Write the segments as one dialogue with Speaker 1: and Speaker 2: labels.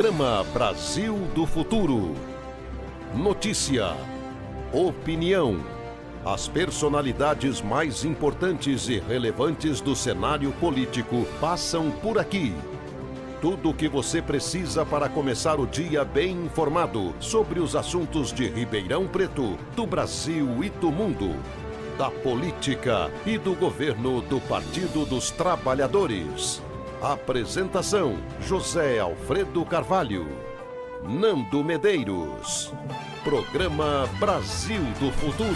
Speaker 1: Programa Brasil do Futuro. Notícia, opinião, as personalidades mais importantes e relevantes do cenário político passam por aqui. Tudo o que você precisa para começar o dia bem informado sobre os assuntos de Ribeirão Preto, do Brasil e do mundo, da política e do governo do Partido dos Trabalhadores. Apresentação: José Alfredo Carvalho, Nando Medeiros. Programa Brasil do Futuro.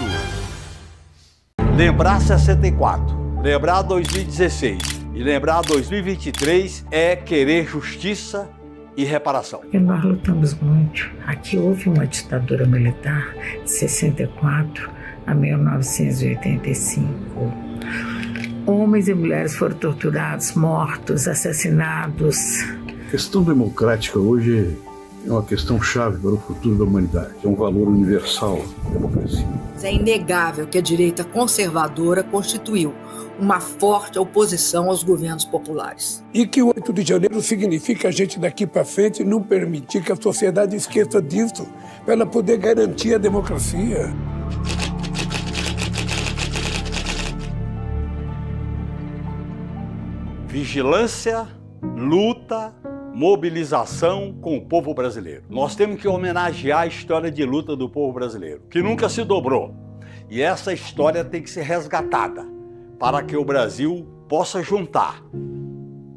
Speaker 2: Lembrar 64, lembrar 2016 e lembrar 2023 é querer justiça e reparação.
Speaker 3: E nós lutamos muito. Aqui houve uma ditadura militar de 64 a 1985. Homens e mulheres foram torturados, mortos, assassinados.
Speaker 4: A questão democrática hoje é uma questão chave para o futuro da humanidade. É um valor universal, a democracia.
Speaker 5: É inegável que a direita conservadora constituiu uma forte oposição aos governos populares.
Speaker 6: E que o 8 de janeiro significa a gente daqui para frente não permitir que a sociedade esqueça disso, para ela poder garantir a democracia.
Speaker 2: Vigilância, luta, mobilização com o povo brasileiro. Nós temos que homenagear a história de luta do povo brasileiro, que nunca se dobrou. E essa história tem que ser resgatada para que o Brasil possa juntar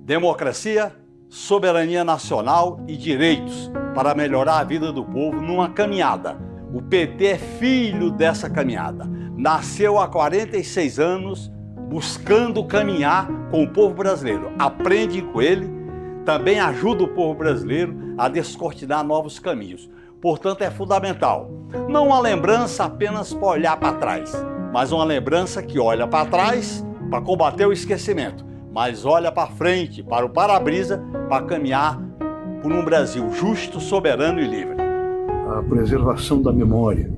Speaker 2: democracia, soberania nacional e direitos para melhorar a vida do povo numa caminhada. O PT é filho dessa caminhada. Nasceu há 46 anos buscando caminhar com o povo brasileiro. Aprende com ele, também ajuda o povo brasileiro a descortinar novos caminhos. Portanto, é fundamental. Não uma lembrança apenas para olhar para trás, mas uma lembrança que olha para trás para combater o esquecimento, mas olha para frente, para o para-brisa, para caminhar por um Brasil justo, soberano e livre.
Speaker 4: A preservação da memória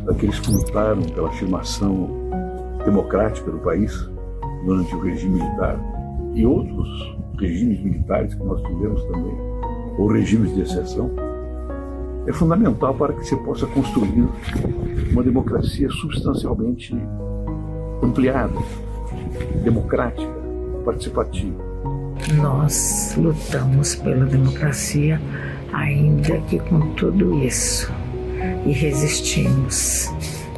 Speaker 4: daqueles que lutaram pela afirmação democrática do país durante o regime militar e outros regimes militares que nós tivemos também, ou regimes de exceção, é fundamental para que se possa construir uma democracia substancialmente ampliada, democrática, participativa.
Speaker 3: Nós lutamos pela democracia, ainda que com tudo isso, e resistimos.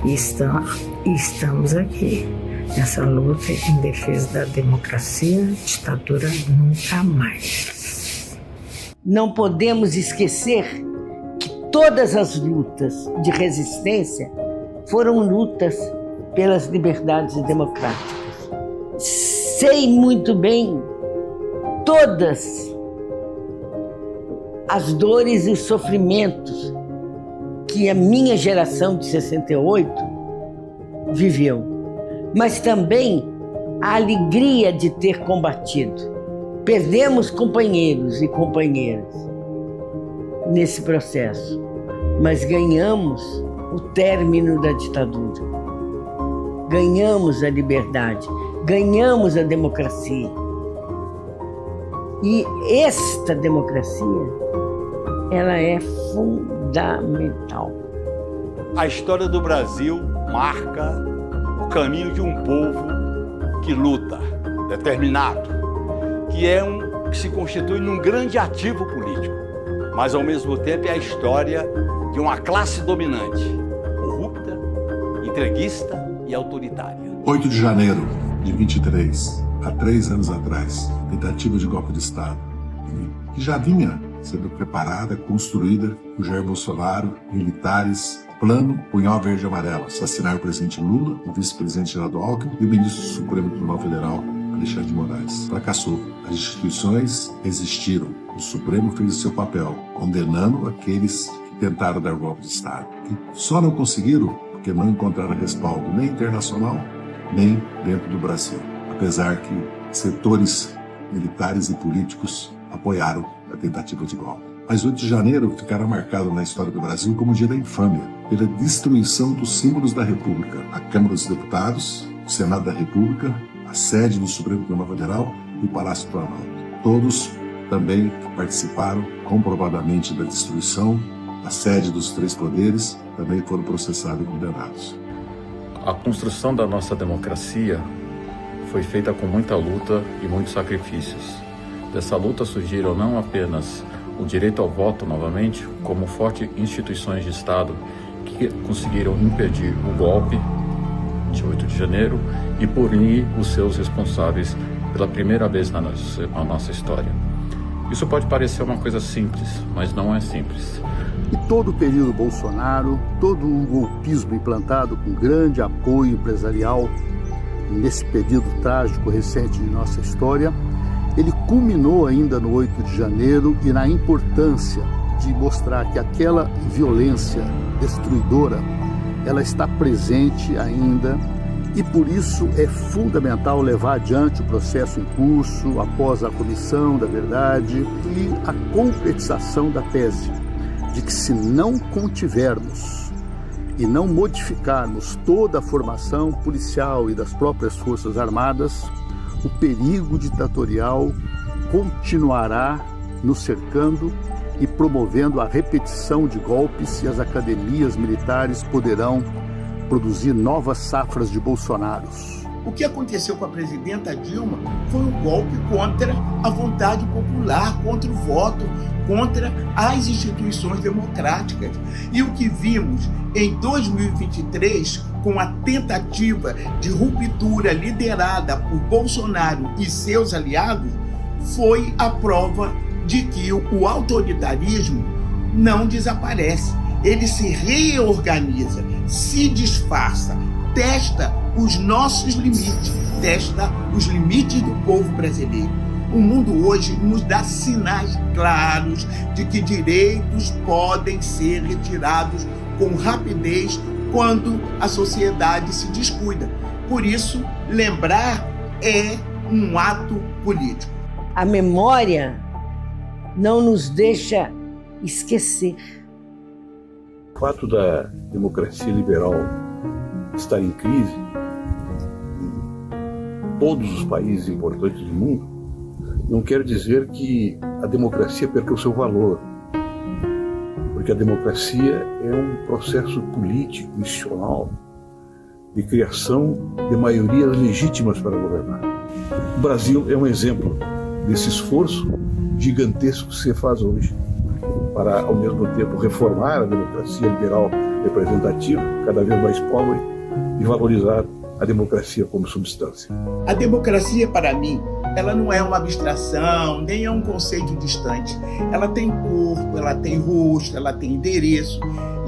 Speaker 3: E estamos aqui, nessa luta em defesa da democracia, ditadura nunca mais.
Speaker 7: Não podemos esquecer que todas as lutas de resistência foram lutas pelas liberdades democráticas. Sei muito bem todas as dores e sofrimentos que a minha geração de 68 viveu, mas também a alegria de ter combatido. Perdemos companheiros e companheiras nesse processo, mas ganhamos o término da ditadura, ganhamos a liberdade, ganhamos a democracia. E esta democracia, ela é fundamental.
Speaker 2: A história do Brasil marca o caminho de um povo que luta, determinado, que se constitui num grande ativo político, mas ao mesmo tempo é a história de uma classe dominante, corrupta, entreguista e autoritária.
Speaker 8: 8 de janeiro de 23, há 3 anos atrás, tentativa de golpe de Estado, que já vinha sendo preparada, construída por Jair Bolsonaro, militares, plano Punhal Verde e Amarelo, assassinar o presidente Lula, o vice-presidente Geraldo Alckmin e o ministro do Supremo Tribunal Federal, Alexandre de Moraes. Fracassou. As instituições resistiram. O Supremo fez o seu papel, condenando aqueles que tentaram dar golpe de Estado. E só não conseguiram porque não encontraram respaldo nem internacional, nem dentro do Brasil. Apesar que setores militares e políticos apoiaram a tentativa de golpe. Mas 8 de janeiro ficará marcado na história do Brasil como o dia da infâmia, pela destruição dos símbolos da República, a Câmara dos Deputados, o Senado da República, a sede do Supremo Tribunal Federal e o Palácio do Planalto. Todos também que participaram comprovadamente da destruição da sede dos três poderes, também foram processados e condenados.
Speaker 9: A construção da nossa democracia foi feita com muita luta e muitos sacrifícios. Dessa luta surgiram não apenas o direito ao voto novamente, como fortes instituições de Estado que conseguiram impedir o golpe de 8 de janeiro e punir os seus responsáveis pela primeira vez na nossa história. Isso pode parecer uma coisa simples, mas não é simples.
Speaker 10: E todo o período Bolsonaro, todo o golpismo implantado com grande apoio empresarial nesse período trágico recente de nossa história, ele culminou ainda no 8 de janeiro e na importância de mostrar que aquela violência destruidora, ela está presente ainda e por isso é fundamental levar adiante o processo em curso após a comissão da verdade e a concretização da tese de que se não contivermos e não modificarmos toda a formação policial e das próprias Forças Armadas, o perigo ditatorial continuará nos cercando e promovendo a repetição de golpes, e as academias militares poderão produzir novas safras de Bolsonaros.
Speaker 11: O que aconteceu com a presidenta Dilma foi um golpe contra a vontade popular, contra o voto, contra as instituições democráticas. E o que vimos em 2023, com a tentativa de ruptura liderada por Bolsonaro e seus aliados, foi a prova de que o autoritarismo não desaparece. Ele se reorganiza, se disfarça, testa os nossos limites, testa os limites do povo brasileiro. O mundo hoje nos dá sinais claros de que direitos podem ser retirados com rapidez quando a sociedade se descuida. Por isso, lembrar é um ato político.
Speaker 7: A memória não nos deixa esquecer.
Speaker 4: O fato da democracia liberal estar em crise em todos os países importantes do mundo não quer dizer que a democracia perca o seu valor, porque a democracia é um processo político, institucional, de criação de maiorias legítimas para governar. O Brasil é um exemplo desse esforço gigantesco que se faz hoje para, ao mesmo tempo, reformar a democracia liberal representativa, cada vez mais pobre, e valorizar a democracia como substância.
Speaker 11: A democracia, para mim, ela não é uma abstração, nem é um conceito distante. Ela tem corpo, ela tem rosto, ela tem endereço.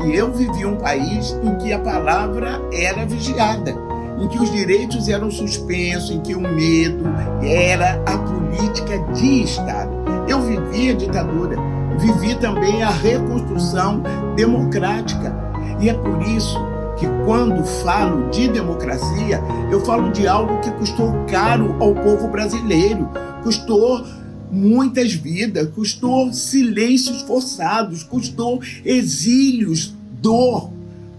Speaker 11: E eu vivi um país em que a palavra era vigiada, em que os direitos eram suspensos, em que o medo era a política de Estado. Eu vivi a ditadura, vivi também a reconstrução democrática. E é por isso que quando falo de democracia, eu falo de algo que custou caro ao povo brasileiro, custou muitas vidas, custou silêncios forçados, custou exílios, dor.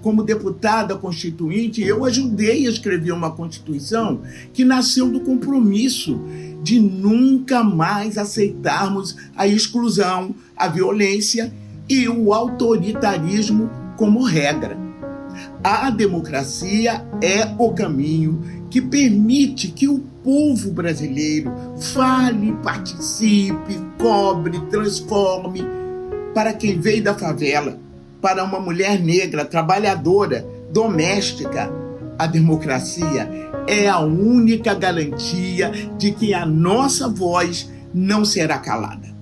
Speaker 11: Como deputada constituinte, eu ajudei a escrever uma Constituição que nasceu do compromisso de nunca mais aceitarmos a exclusão, a violência e o autoritarismo como regra. A democracia é o caminho que permite que o povo brasileiro fale, participe, cobre, transforme. Para quem veio da favela, para uma mulher negra, trabalhadora, doméstica, a democracia é a única garantia de que a nossa voz não será calada.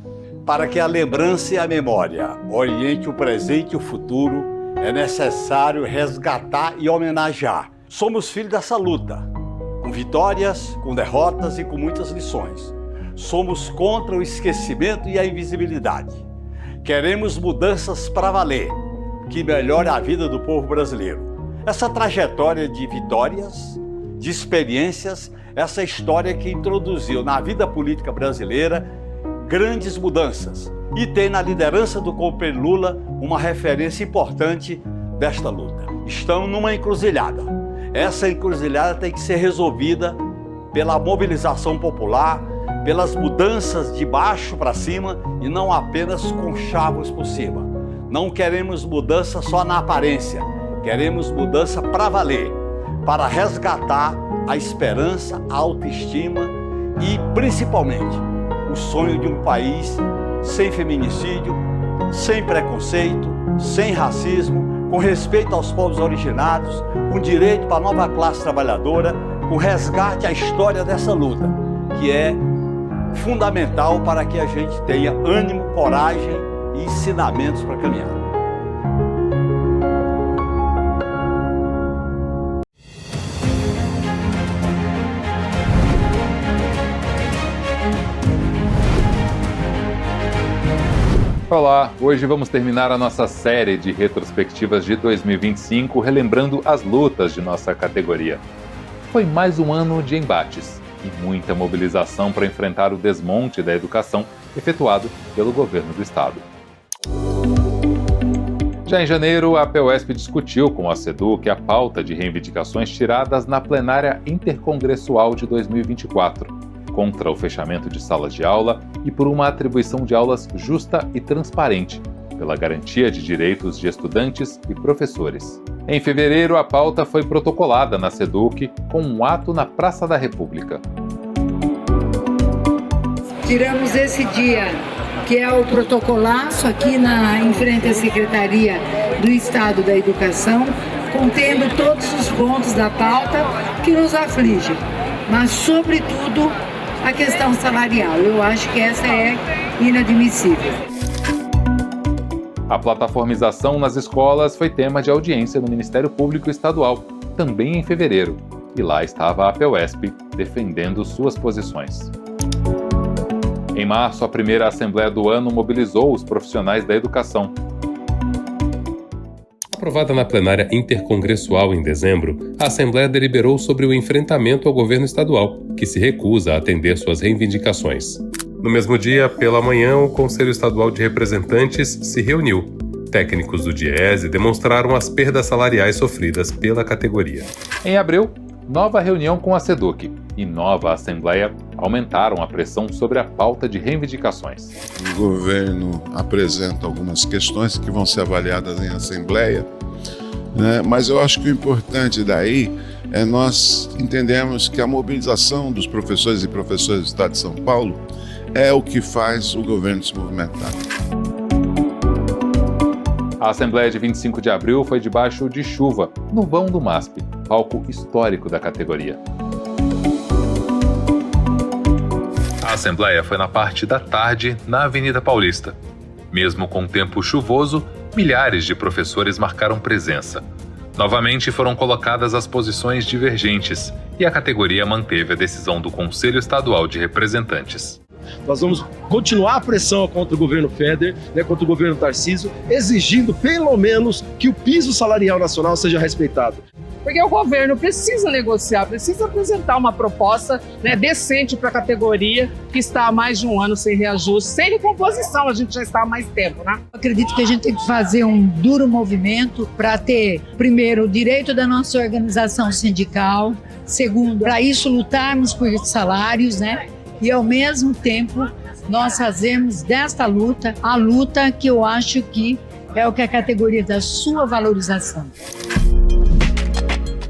Speaker 2: Para que a lembrança e a memória oriente o presente e o futuro, é necessário resgatar e homenagear. Somos filhos dessa luta, com vitórias, com derrotas e com muitas lições. Somos contra o esquecimento e a invisibilidade. Queremos mudanças para valer, que melhore a vida do povo brasileiro. Essa trajetória de vitórias, de experiências, essa história que introduziu na vida política brasileira grandes mudanças e tem na liderança do companheiro Lula uma referência importante desta luta. Estamos numa encruzilhada. Essa encruzilhada tem que ser resolvida pela mobilização popular, pelas mudanças de baixo para cima e não apenas com chavos por cima. Não queremos mudança só na aparência, queremos mudança para valer, para resgatar a esperança, a autoestima e, principalmente, o sonho de um país sem feminicídio, sem preconceito, sem racismo, com respeito aos povos originários, com direito para a nova classe trabalhadora, com resgate à história dessa luta, que é fundamental para que a gente tenha ânimo, coragem e ensinamentos para caminhar.
Speaker 12: Olá, hoje vamos terminar a nossa série de retrospectivas de 2025, relembrando as lutas de nossa categoria. Foi mais um ano de embates e muita mobilização para enfrentar o desmonte da educação efetuado pelo governo do estado. Já em janeiro, a APUESP discutiu com a SEDUC a pauta de reivindicações tiradas na plenária intercongressual de 2024. Contra o fechamento de salas de aula e por uma atribuição de aulas justa e transparente, pela garantia de direitos de estudantes e professores. Em fevereiro, a pauta foi protocolada na SEDUC com um ato na Praça da República.
Speaker 3: Tiramos esse dia, que é o protocolaço aqui em frente à Secretaria do Estado da Educação, contendo todos os pontos da pauta que nos afligem, mas, sobretudo, a questão salarial. Eu acho que essa é inadmissível.
Speaker 12: A plataformização nas escolas foi tema de audiência no Ministério Público Estadual, também em fevereiro, e lá estava a APUESP defendendo suas posições. Em março, a primeira Assembleia do ano mobilizou os profissionais da educação.
Speaker 13: Aprovada na plenária intercongressual em dezembro, a Assembleia deliberou sobre o enfrentamento ao governo estadual, que se recusa a atender suas reivindicações. No mesmo dia, pela manhã, o Conselho Estadual de Representantes se reuniu. Técnicos do DIESE demonstraram as perdas salariais sofridas pela categoria.
Speaker 12: Em abril, nova reunião com a SEDUC e nova Assembleia aumentaram a pressão sobre a pauta de reivindicações.
Speaker 14: O governo apresenta algumas questões que vão ser avaliadas em Assembleia, né? Mas eu acho que o importante daí é nós entendermos que a mobilização dos professores e professoras do Estado de São Paulo é o que faz o governo se movimentar.
Speaker 12: A Assembleia de 25 de abril foi debaixo de chuva, no vão do MASP, palco histórico da categoria.
Speaker 13: A Assembleia foi na parte da tarde, na Avenida Paulista. Mesmo com tempo chuvoso, milhares de professores marcaram presença. Novamente foram colocadas as posições divergentes e a categoria manteve a decisão do Conselho Estadual de Representantes.
Speaker 15: Nós vamos continuar a pressão contra o governo Feder, contra o governo Tarcísio, exigindo pelo menos que o piso salarial nacional seja respeitado.
Speaker 16: Porque o governo precisa negociar, precisa apresentar uma proposta decente para a categoria que está há mais de um ano sem reajuste, sem recomposição, a gente já está há mais tempo, né?
Speaker 3: Acredito que a gente tem que fazer um duro movimento para ter, primeiro, o direito da nossa organização sindical, segundo, para isso lutarmos por salários, e ao mesmo tempo nós fazemos desta luta a luta que eu acho que é o que a categoria da sua valorização.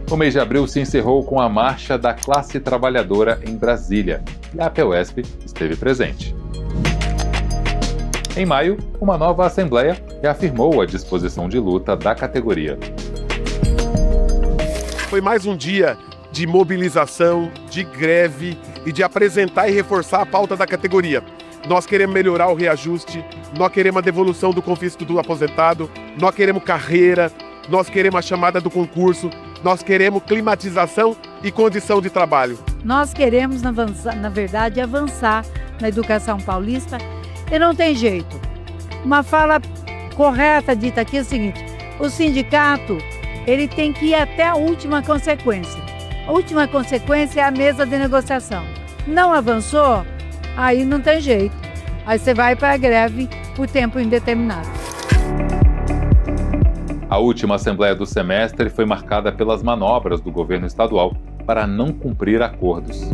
Speaker 12: O mês de abril se encerrou com a Marcha da Classe Trabalhadora em Brasília, e a APUESP esteve presente. Em maio, uma nova Assembleia reafirmou a disposição de luta da categoria.
Speaker 17: Foi mais um dia de mobilização, de greve e de apresentar e reforçar a pauta da categoria. Nós queremos melhorar o reajuste, nós queremos a devolução do confisco do aposentado, nós queremos carreira, nós queremos a chamada do concurso, nós queremos climatização e condição de trabalho.
Speaker 18: Nós queremos, na verdade, avançar na educação paulista e não tem jeito. Uma fala correta dita aqui é o seguinte: o sindicato ele tem que ir até a última consequência. A última consequência é a mesa de negociação. Não avançou? Aí não tem jeito. Aí você vai para a greve por tempo indeterminado.
Speaker 12: A última Assembleia do semestre foi marcada pelas manobras do governo estadual para não cumprir acordos.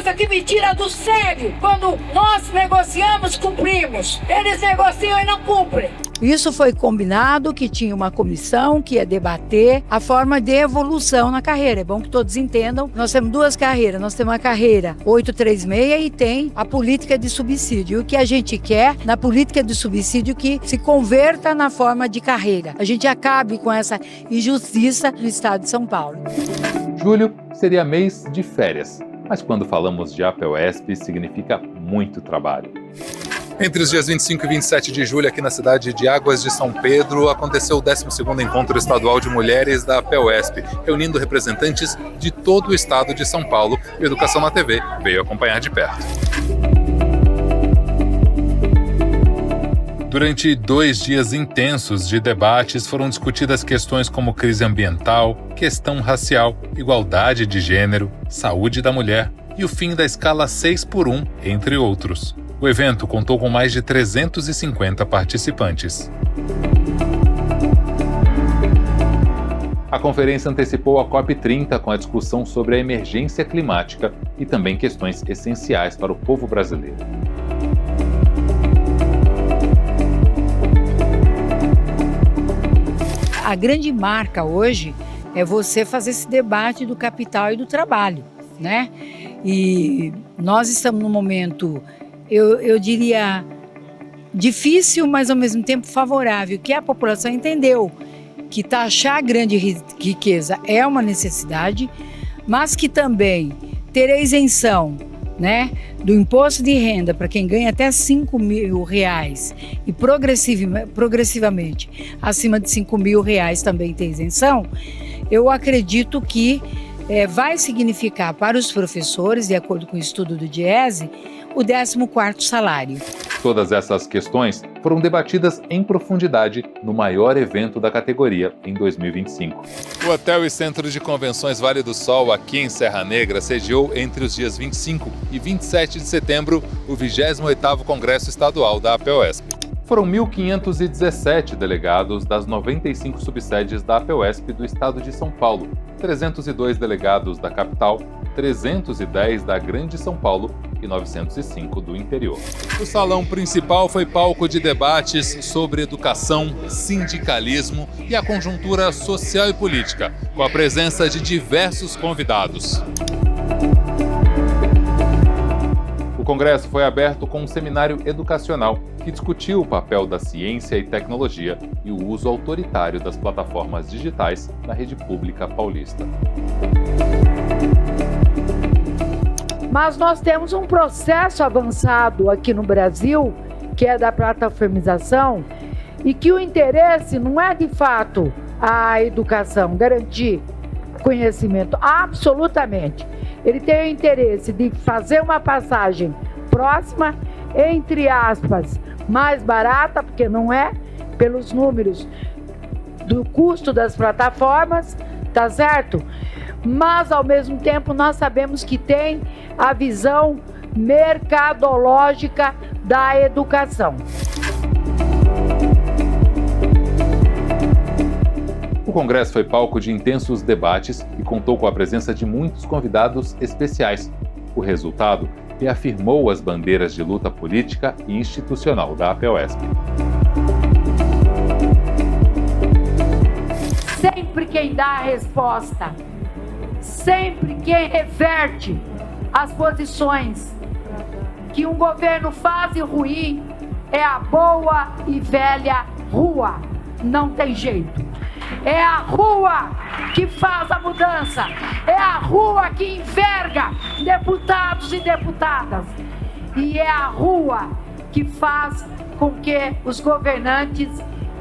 Speaker 3: coisa que me tira do sério. Quando nós negociamos, cumprimos. Eles negociam e não cumprem.
Speaker 18: Isso foi combinado que tinha uma comissão que ia debater a forma de evolução na carreira. É bom que todos entendam. Nós temos duas carreiras. Nós temos a carreira 836 e tem a política de subsídio. O que a gente quer na política de subsídio que se converta na forma de carreira. A gente acabe com essa injustiça no estado de São Paulo.
Speaker 12: Julho seria mês de férias, mas quando falamos de APEUESP significa muito trabalho.
Speaker 19: Entre os dias 25 e 27 de julho, aqui na cidade de Águas de São Pedro, aconteceu o 12º Encontro Estadual de Mulheres da APEUESP, reunindo representantes de todo o estado de São Paulo. E Educação na TV veio acompanhar de perto. Durante 2 dias intensos de debates, foram discutidas questões como crise ambiental, questão racial, igualdade de gênero, saúde da mulher e o fim da escala 6x1, entre outros. O evento contou com mais de 350 participantes.
Speaker 12: A conferência antecipou a COP30 com a discussão sobre a emergência climática e também questões essenciais para o povo brasileiro.
Speaker 18: A grande marca hoje é você fazer esse debate do capital e do trabalho, né? E nós estamos num momento, eu diria, difícil, mas ao mesmo tempo favorável, que a população entendeu que taxar a grande riqueza é uma necessidade, mas que também ter a isenção, né, do imposto de renda para quem ganha até R$5.000 e progressivamente acima de R$5.000 também tem isenção. Eu acredito que vai significar para os professores, de acordo com o estudo do DIEESE, o 14º salário.
Speaker 12: Todas essas questões foram debatidas em profundidade no maior evento da categoria em 2025.
Speaker 19: O Hotel e Centro de Convenções Vale do Sol, aqui em Serra Negra, sediou entre os dias 25 e 27 de setembro o 28º Congresso Estadual da APEUESP.
Speaker 12: Foram 1.517 delegados das 95 subsedes da APEUESP do estado de São Paulo, 302 delegados da capital, 310 da Grande São Paulo e 905 do interior.
Speaker 19: O salão principal foi palco de debates sobre educação, sindicalismo e a conjuntura social e política, com a presença de diversos convidados.
Speaker 12: O congresso foi aberto com um seminário educacional que discutiu o papel da ciência e tecnologia e o uso autoritário das plataformas digitais na rede pública paulista.
Speaker 18: Mas nós temos um processo avançado aqui no Brasil, que é da plataformização, e que o interesse não é de fato a educação, garantir conhecimento, absolutamente. Ele tem o interesse de fazer uma passagem próxima, entre aspas, mais barata, porque não é, pelos números do custo das plataformas, tá certo? Mas, ao mesmo tempo, nós sabemos que tem a visão mercadológica da educação.
Speaker 12: O congresso foi palco de intensos debates e contou com a presença de muitos convidados especiais. O resultado reafirmou as bandeiras de luta política e institucional da APEUESP.
Speaker 18: Sempre quem dá a resposta, sempre quem reverte as posições que um governo faz e ruim é a boa e velha rua. Não tem jeito. É a rua que faz a mudança. É a rua que enverga deputados e deputadas. E é a rua que faz com que os governantes,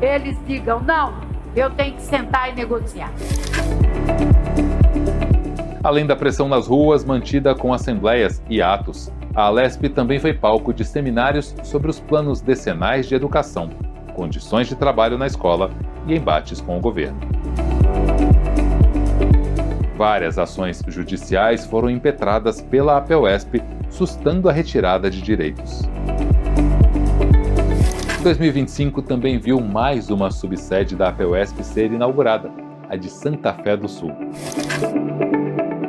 Speaker 18: eles digam, não, eu tenho que sentar e negociar.
Speaker 12: Além da pressão nas ruas mantida com assembleias e atos, a ALESP também foi palco de seminários sobre os planos decenais de educação, condições de trabalho na escola e embates com o governo. Várias ações judiciais foram impetradas pela APEUESP, sustando a retirada de direitos. 2025 também viu mais uma subsede da APEUESP ser inaugurada, a de Santa Fé do Sul.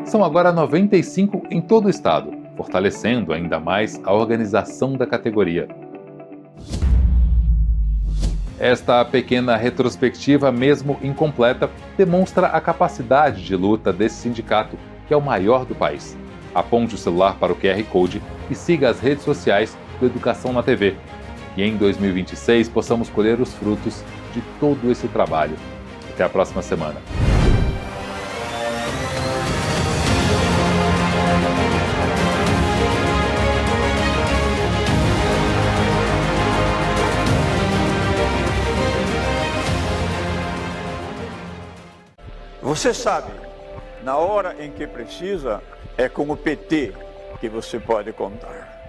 Speaker 12: São agora 95 em todo o estado, fortalecendo ainda mais a organização da categoria. Esta pequena retrospectiva, mesmo incompleta, demonstra a capacidade de luta desse sindicato, que é o maior do país. Aponte o celular para o QR Code e siga as redes sociais do Educação na TV. E em 2026 possamos colher os frutos de todo esse trabalho. Até a próxima semana.
Speaker 20: Você sabe, na hora em que precisa, é com o PT que você pode contar.